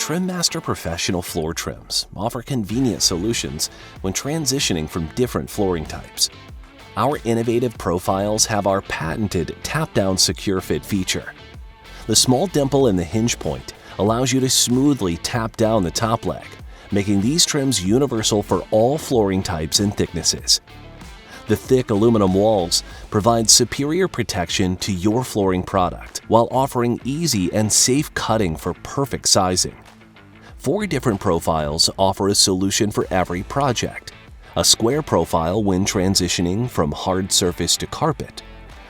TrimMaster Professional Floor trims offer convenient solutions when transitioning from different flooring types. Our innovative profiles have our patented Tapdown SecureFit feature. The small dimple in the hinge point allows you to smoothly tap down the top leg, making these trims universal for all flooring types and thicknesses. The thick aluminum walls provide superior protection to your flooring product while offering easy and safe cutting for perfect sizing. 4 different profiles offer a solution for every project: a square profile when transitioning from hard surface to carpet,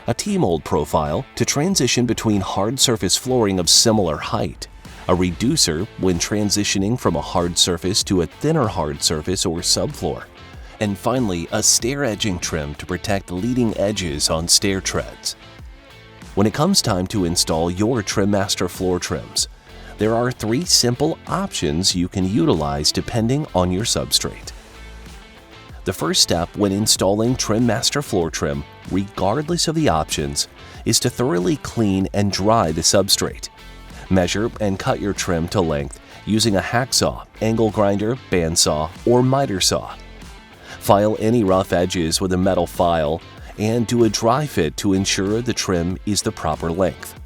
a T-mold profile to transition between hard surface flooring of similar height, a reducer when transitioning from a hard surface to a thinner hard surface or subfloor, and finally a stair edging trim to protect leading edges on stair treads. When it comes time to install your TrimMaster floor trims, there are 3 simple options you can utilize depending on your substrate. The first step when installing TrimMaster floor trim, regardless of the options, is to thoroughly clean and dry the substrate. Measure and cut your trim to length using a hacksaw, angle grinder, bandsaw, or miter saw. File any rough edges with a metal file and do a dry fit to ensure the trim is the proper length.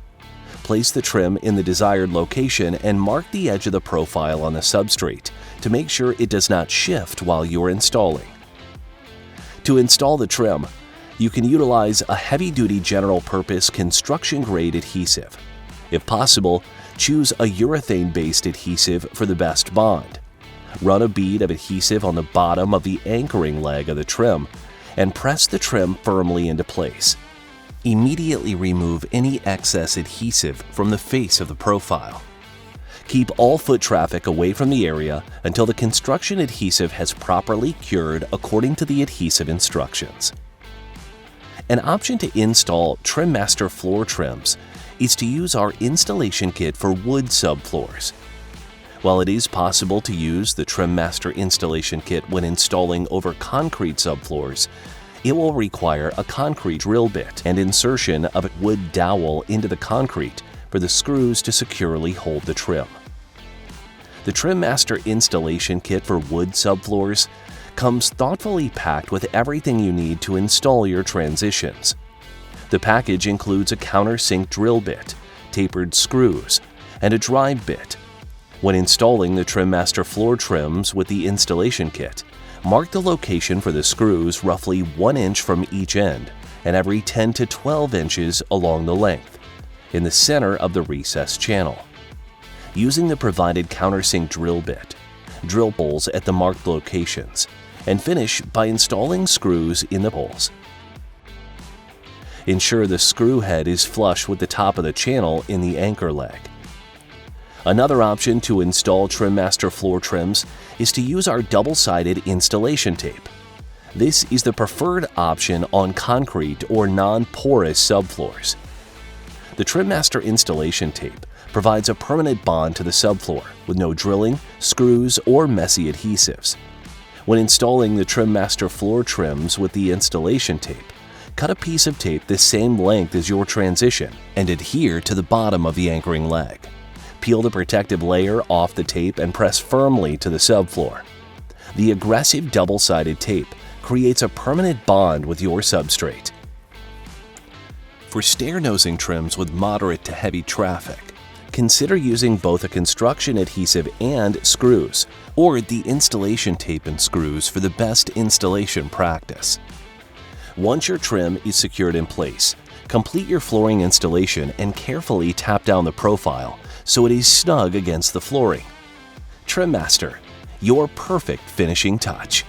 Place the trim in the desired location and mark the edge of the profile on the substrate to make sure it does not shift while you're installing. To install the trim, you can utilize a heavy-duty general-purpose construction-grade adhesive. If possible, choose a urethane-based adhesive for the best bond. Run a bead of adhesive on the bottom of the anchoring leg of the trim and press the trim firmly into place. Immediately remove any excess adhesive from the face of the profile. Keep all foot traffic away from the area until the construction adhesive has properly cured according to the adhesive instructions. An option to install TrimMaster floor trims is to use our installation kit for wood subfloors. While it is possible to use the TrimMaster installation kit when installing over concrete subfloors, it will require a concrete drill bit and insertion of a wood dowel into the concrete for the screws to securely hold the trim. The TrimMaster installation kit for wood subfloors comes thoughtfully packed with everything you need to install your transitions. The package includes a countersink drill bit, tapered screws, and a drive bit. When installing the TrimMaster floor trims with the installation kit, mark the location for the screws roughly 1 inch from each end and every 10 to 12 inches along the length, in the center of the recessed channel. Using the provided countersink drill bit, drill holes at the marked locations, and finish by installing screws in the holes. Ensure the screw head is flush with the top of the channel in the anchor leg. Another option to install TrimMaster floor trims is to use our double-sided installation tape. This is the preferred option on concrete or non-porous subfloors. The TrimMaster installation tape provides a permanent bond to the subfloor with no drilling, screws, or messy adhesives. When installing the TrimMaster floor trims with the installation tape, cut a piece of tape the same length as your transition and adhere to the bottom of the anchoring leg. Peel the protective layer off the tape and press firmly to the subfloor. The aggressive double-sided tape creates a permanent bond with your substrate. For stair nosing trims with moderate to heavy traffic, consider using both a construction adhesive and screws, or the installation tape and screws for the best installation practice. Once your trim is secured in place, complete your flooring installation and carefully tap down the profile so it is snug against the flooring. TrimMaster, your perfect finishing touch.